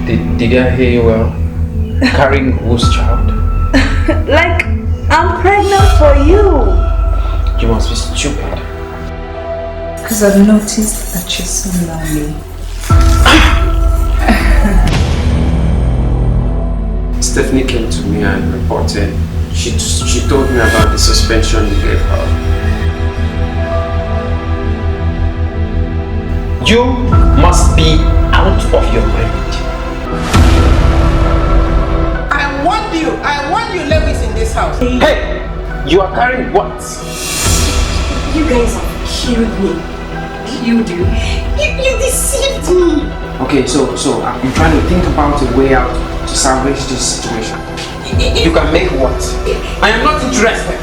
Did I hear you well? Carrying whose child? Like, I'm pregnant for you. You must be stupid. Because I've noticed that you're so lonely. Stephanie came to me and reported. She told me about the suspension you gave her. You must be out of your mind. I warned you, Lewis, in this house. Hey! You are carrying what? You guys have killed me. Killed you. You deceived me. Okay, so I'm trying to think about a way out to salvage this situation. You can make what? I am not interested.